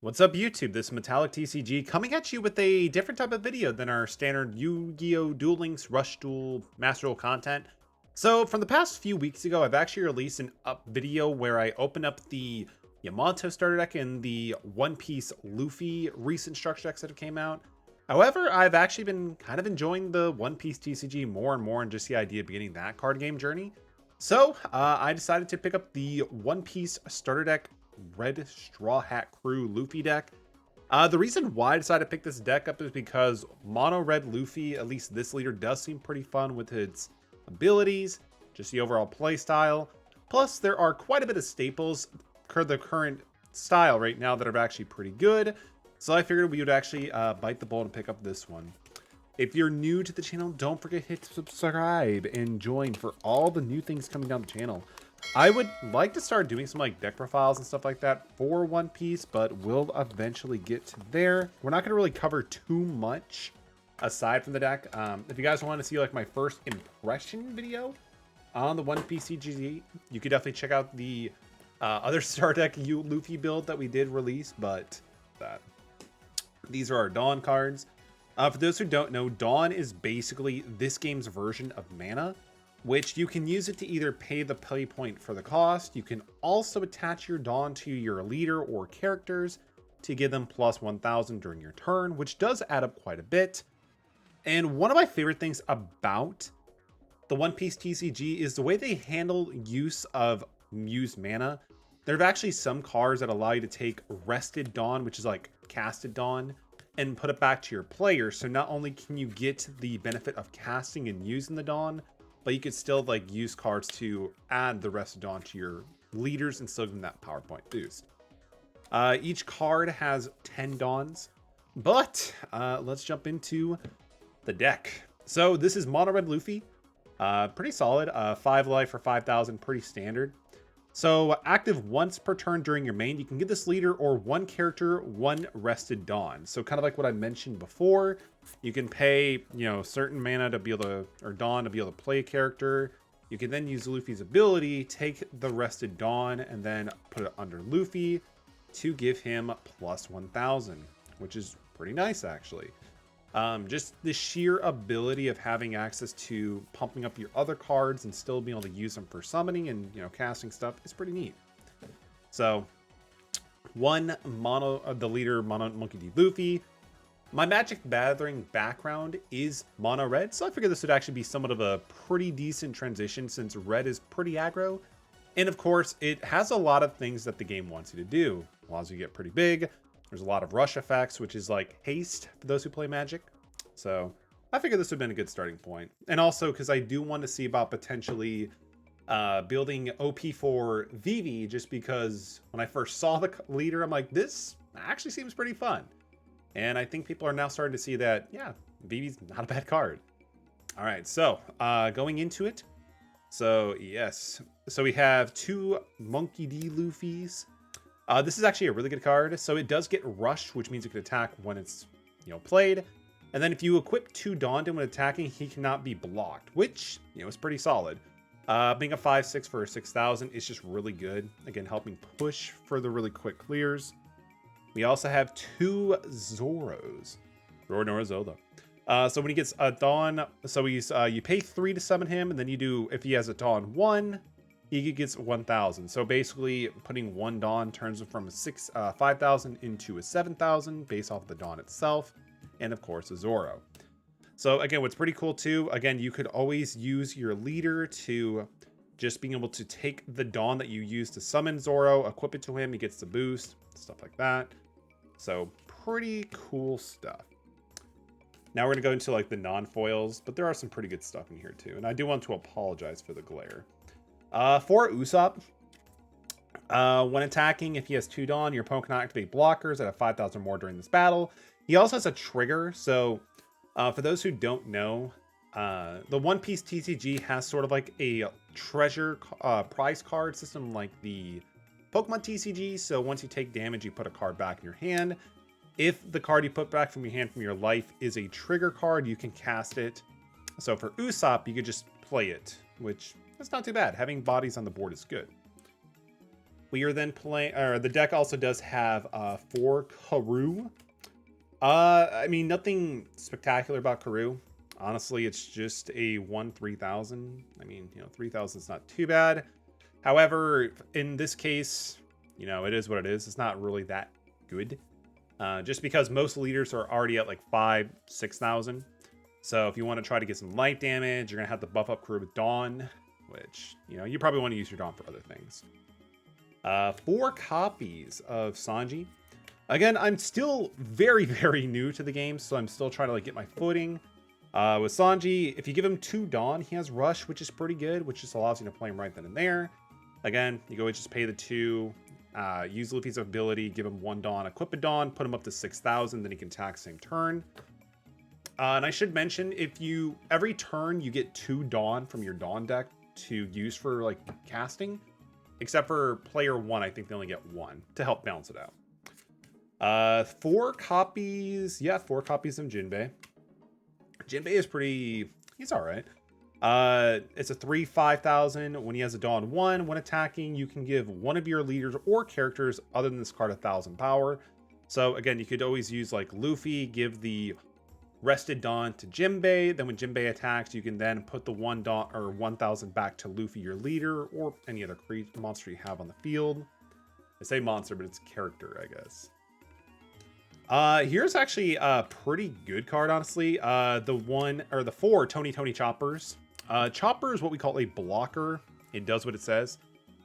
What's up YouTube? This is MetallicTCG coming at you with a different type of video than our standard Yu-Gi-Oh! Duel Links, Rush Duel, Master Duel content. So from the past few weeks ago, I've actually released an video where I opened up the Yamato starter deck and the One Piece Luffy recent structure decks that have came out. However, I've actually been kind of enjoying the One Piece TCG more and more, and just the idea of beginning that card game journey. So I decided to pick up the One Piece starter deck Red Straw Hat Crew Luffy deck. The reason why I decided to pick this deck up is because mono red Luffy, at least this leader, does seem pretty fun with its abilities, just the overall play style. Plus, there are quite a bit of staples for the current style right now that are actually pretty good. So I figured we would actually bite the bullet and pick up this one. If you're new to the channel, don't forget to hit subscribe and join for all the new things coming down the channel. I would like to start doing some like deck profiles and stuff like that for One Piece, but we'll eventually get to there. We're not going to really cover too much aside from the deck. If you guys want to see like my first impression video on the One Piece CGZ, you could definitely check out the other Star Deck Luffy build that we did release, but these are our Dawn cards. For those who don't know, Dawn is basically this game's version of mana, which you can use it to either pay the play point for the cost. You can also attach your Dawn to your leader or characters to give them plus 1000 during your turn, which does add up quite a bit. And one of my favorite things about the One Piece TCG is the way they handle use of used mana. There are actually some cards that allow you to take Rested Dawn, which is like casted Dawn, and put it back to your player. So not only can you get the benefit of casting and using the Dawn, but you could still like use cards to add the Rested Dawn to your leaders and still give them that PowerPoint boost. Each card has 10 Dawns, but let's jump into the deck. So this is Mono Red Luffy, pretty solid, 5 life for 5000, pretty standard. So active once per turn during your main, you can give this leader or one character one Rested Dawn. So kind of like what I mentioned before, you can pay, certain mana to be able to, or Dawn to be able to play a character. You can then use Luffy's ability, take the Rested Dawn, and then put it under Luffy to give him plus 1000, which is pretty nice actually. Just the sheer ability of having access to pumping up your other cards and still being able to use them for summoning and casting stuff is pretty neat. So one the leader mono Monkey D. Luffy. My Magic Gathering background is mono red, so I figured this would actually be somewhat of a pretty decent transition since red is pretty aggro. And of course, it has a lot of things that the game wants you to do. Allows you to get pretty big. There's a lot of rush effects, which is like haste for those who play Magic. So I figured this would have been a good starting point. And also because I do want to see about potentially building OP for Vivi, just because when I first saw the leader, I'm like, this actually seems pretty fun. And I think people are now starting to see that, yeah, Vivi's not a bad card. All right, so going into it. So yes, so we have two Monkey D. Luffys. This is actually a really good card. So it does get Rush, which means you can attack when it's, played. And then if you equip 2 Dawn when attacking, he cannot be blocked, which, is pretty solid. Being a 5/6 for 6000 is just really good. Again, helping push for the really quick clears. We also have 2 Zoros. Zoro Nora Zelda. So when he gets a Dawn, so he's you pay 3 to summon him, and then you do, if he has a Dawn 1, he gets 1000. So basically putting 1 Dawn turns him from a 5000 into a 7000 based off the Dawn itself. And of course a Zoro. So again, what's pretty cool too, again, you could always use your leader to just being able to take the Dawn that you use to summon Zoro, equip it to him, he gets the boost, stuff like that. So pretty cool stuff. Now we're gonna go into like the non-foils, but there are some pretty good stuff in here too. And I do want to apologize for the glare. For Usopp, when attacking, if he has 2 Dawn, your opponent can activate blockers that have 5000 more during this battle. He also has a trigger. So for those who don't know, the One Piece TCG has sort of like a treasure prize card system like the Pokemon TCG. So once you take damage, you put a card back in your hand. If the card you put back from your hand from your life is a trigger card, you can cast it. So for Usopp, you could just play it, which is not too bad. Having bodies on the board is good. We are then playing, or the deck also does have 4 Karoo. I mean, nothing spectacular about Karoo. Honestly, it's just a 1/3000. I mean, 3000 is not too bad. However, in this case, it is what it is. It's not really that good. Just because most leaders are already at like 5,000-6,000. So if you want to try to get some light damage, you're going to have to buff up Karoo with Dawn, which, you probably want to use your Dawn for other things. 4 copies of Sanji. Again, I'm still very, very new to the game, so I'm still trying to get my footing. With Sanji, if you give him 2 Dawn, he has Rush, which is pretty good, which just allows you to play him right then and there. Again, you go and just pay the 2, use Luffy's ability, give him 1 Dawn, equip a Dawn, put him up to 6,000, then he can attack same turn. And I should mention, every turn you get 2 Dawn from your Dawn deck to use for casting, except for player 1, I think they only get 1 to help balance it out. 4 copies, 4 copies of Jinbei. Jinbei is he's all right. It's a 3/5000. When he has a Dawn 1, when attacking, you can give one of your leaders or characters other than this card 1,000 power. So again, you could always use Luffy, give the rested Dawn to Jinbei. Then when Jinbei attacks, you can then put the 1 Dawn or 1,000 back to Luffy, your leader, or any other monster you have on the field. I say monster, but it's character, I guess. Here's actually a pretty good card, honestly. The 4 Tony Choppers. Chopper is what we call a blocker. It does what it says.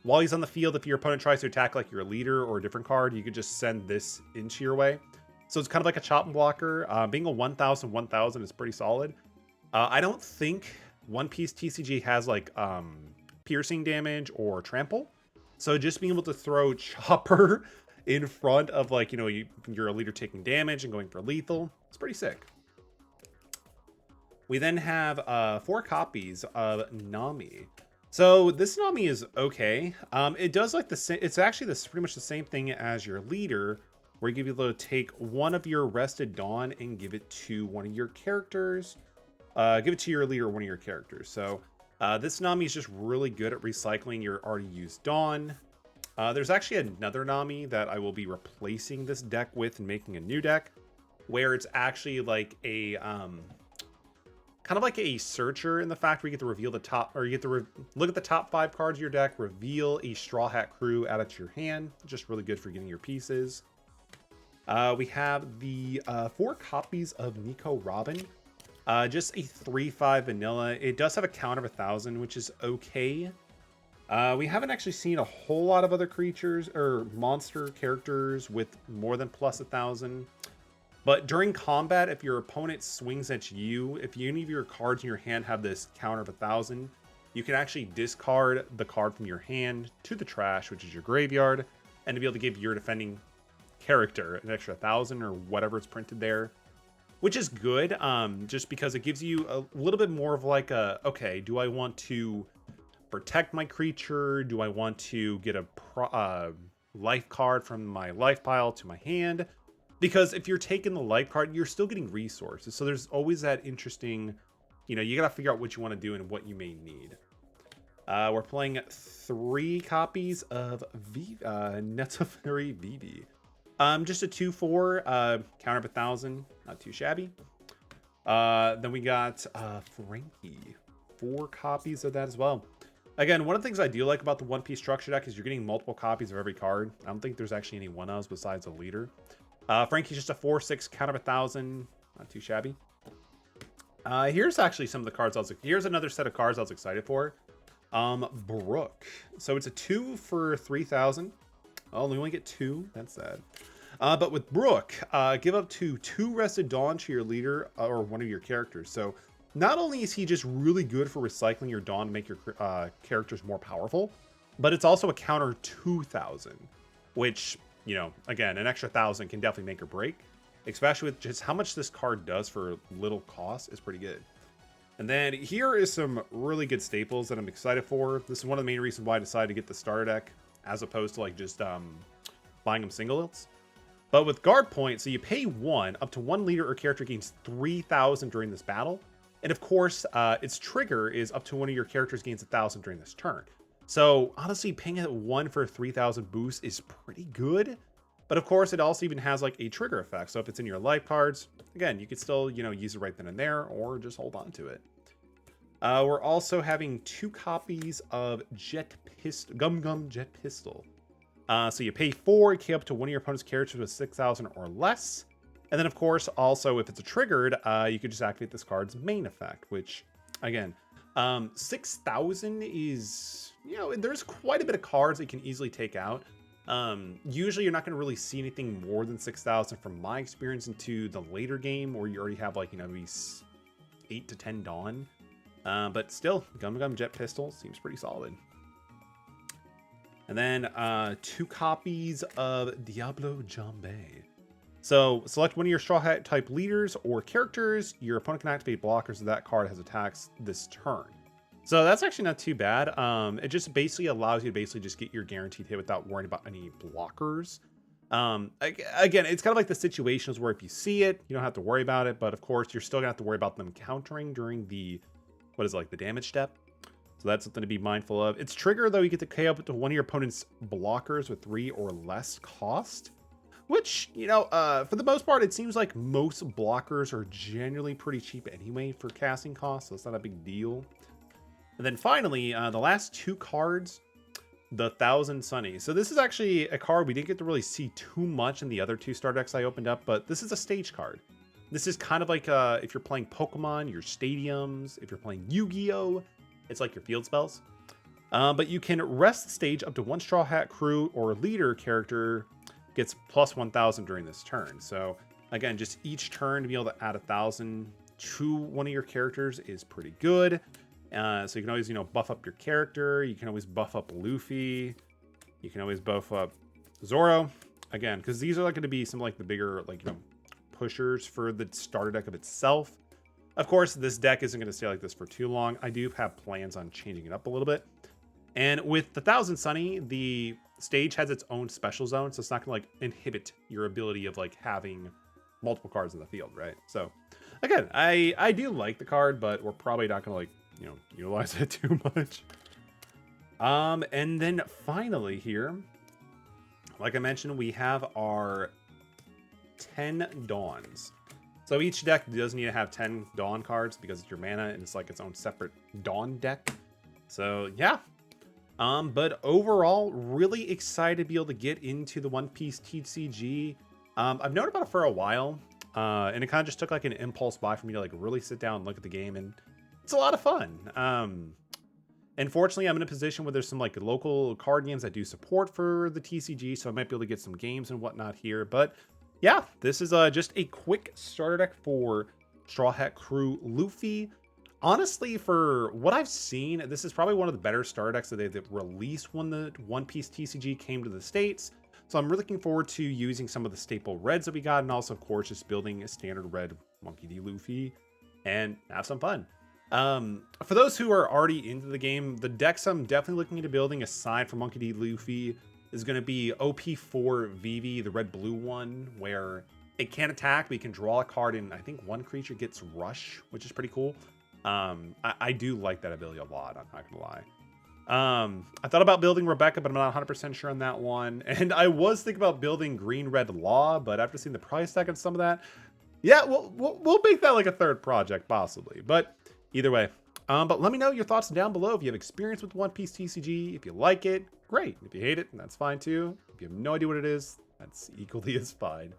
While he's on the field, if your opponent tries to attack your leader or a different card, you could just send this into your way. So it's kind of like a chop and blocker. Being a 1,000 is pretty solid. I don't think One Piece TCG has piercing damage or trample. So just being able to throw Chopper in front of you're a leader taking damage and going for lethal, it's pretty sick. We then have 4 copies of Nami. So this Nami is okay. It does it's actually pretty much the same thing as your leader, where you give you to take one of your rested Dawn and give it to one of your characters. Give it to your leader or one of your characters. So this Nami is just really good at recycling your already used Dawn. There's actually another Nami that I will be replacing this deck with and making a new deck, where it's actually kind of like a searcher in the fact where you get to reveal the top, or you get to look at the top 5 cards of your deck, reveal a Straw Hat Crew, add it to your hand. Just really good for getting your pieces. We have the 4 copies of Nico Robin. Just a 3/5 vanilla. It does have a count of 1,000, which is okay. We haven't actually seen a whole lot of other creatures or monster characters with more than plus 1,000. But during combat, if your opponent swings at you, if any of your cards in your hand have this counter of 1,000, you can actually discard the card from your hand to the trash, which is your graveyard, and to be able to give your defending character an extra 1,000 or whatever it's printed there, which is good, just because it gives you a little bit more of okay, do I want to protect my creature? Do I want to get a life card from my life pile to my hand? Because if you're taking the life card, you're still getting resources. So there's always that interesting, you got to figure out what you want to do and what you may need. We're playing 3 copies of Netafari Vivi. Just a 2/4, counter of 1,000, not too shabby. Then we got Frankie, 4 copies of that as well. Again, one of the things I do like about the One Piece structure deck is you're getting multiple copies of every card. I don't think there's actually any one-ofs besides a leader. Frankie's just a 4/6, count of 1,000, not too shabby. Here's actually some of the cards here's another set of cards I was excited for. Brook. So it's a 2 for 3,000. Oh, we only get 2. That's sad. But with Brook, give up to 2 rested Dawn to your leader or one of your characters. So not only is he just really good for recycling your Dawn to make your characters more powerful, but it's also a counter 2,000, which, again, an extra 1,000 can definitely make or break, especially with just how much this card does for little cost is pretty good. And then here is some really good staples that I'm excited for. This is one of the main reasons why I decided to get the starter deck as opposed to just buying them singles. But with guard points, so you pay 1, up to 1 leader or character gains 3,000 during this battle. And of course, its trigger is up to one of your characters gains 1,000 during this turn. So honestly, paying at 1 for 3,000 boost is pretty good. But of course, it also even has like a trigger effect. So if it's in your life cards, again, you could still, use it right then and there, or just hold on to it. We're also having 2 copies of Gum Gum Jet Pistol. So you pay 4, it up to one of your opponent's characters with 6,000 or less. And then, of course, also, if it's a triggered, you could just activate this card's main effect, which, again, 6,000 is, there's quite a bit of cards that you can easily take out. Usually, you're not going to really see anything more than 6,000 from my experience into the later game, where you already have, like, these 8 to 10 Dawn. But still, Gum Gum Jet Pistol seems pretty solid. And then 2 copies of Diablo Jambe. So select one of your Straw Hat type leaders or characters. Your opponent can activate blockers if that card has attacks this turn. So that's actually not too bad. It just basically allows you to basically just get your guaranteed hit without worrying about any blockers. Again, it's kind of like the situations where if you see it, you don't have to worry about it. But of course, you're still gonna have to worry about them countering during the, the damage step. So that's something to be mindful of. Its trigger, though, you get to KO up to one of your opponent's blockers with 3 or less cost. Which, for the most part, it seems like most blockers are generally pretty cheap anyway for casting costs. So it's not a big deal. And then finally, the last 2 cards, the Thousand Sunny. So this is actually a card we didn't get to really see too much in the other 2 star decks I opened up. But this is a stage card. This is kind of like if you're playing Pokemon, your stadiums. If you're playing Yu-Gi-Oh! It's like your field spells. But you can rest stage up to 1 Straw Hat crew or leader character gets plus 1,000 during this turn. So again, just each turn to be able to add 1,000 to one of your characters is pretty good. So you can always, buff up your character. You can always buff up Luffy. You can always buff up Zoro. Again, because these are like going to be some like the bigger, pushers for the starter deck of itself. Of course, this deck isn't going to stay like this for too long. I do have plans on changing it up a little bit. And with the Thousand Sunny, the stage has its own special zone, so it's not going to inhibit your ability of having multiple cards in the field, right? So again, I do like the card, but we're probably not going to utilize it too much. And then finally here, like I mentioned, we have our 10 Dawns. So each deck does need to have 10 Dawn cards because it's your mana and it's like its own separate Dawn deck. So yeah. But overall, really excited to be able to get into the One Piece TCG. I've known about it for a while, and it kind of just took like an impulse buy for me to really sit down and look at the game, and it's a lot of fun. Unfortunately, I'm in a position where there's some local card games that do support for the TCG, so I might be able to get some games and whatnot here. But yeah, this is just a quick starter deck for Straw Hat Crew Luffy. Honestly, for what I've seen, this is probably one of the better starter decks that they've released when the One Piece TCG came to the States. So I'm really looking forward to using some of the staple reds that we got, and also, of course, just building a standard red Monkey D. Luffy and have some fun. For those who are already into the game, the decks I'm definitely looking into building, aside from Monkey D. Luffy, is going to be OP4 Vivi, the red-blue one, where it can't attack, but you can draw a card, and I think one creature gets Rush, which is pretty cool. I do like that ability a lot, I'm not gonna lie. I thought about building Rebecca, but I'm not 100% sure on that one. And I was thinking about building Green-Red Law, but after seeing the price tag on some of that, yeah, we'll make that like a third project, possibly. But either way, but let me know your thoughts down below. If you have experience with One Piece TCG, if you like it, great. If you hate it, that's fine too. If you have no idea what it is, that's equally as fine.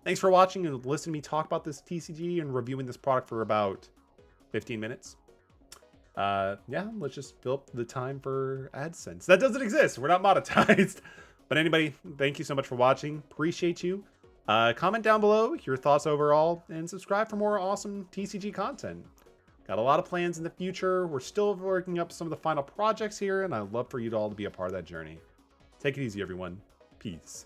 Thanks for watching and listening to me talk about this TCG and reviewing this product for about 15 minutes. Yeah, let's just fill up the time for AdSense. That doesn't exist. We're not monetized. But anybody, thank you so much for watching. Appreciate you. Comment down below your thoughts overall and subscribe for more awesome TCG content. Got a lot of plans in the future. We're still working up some of the final projects here, and I'd love for you to all to be a part of that journey. Take it easy, everyone. Peace.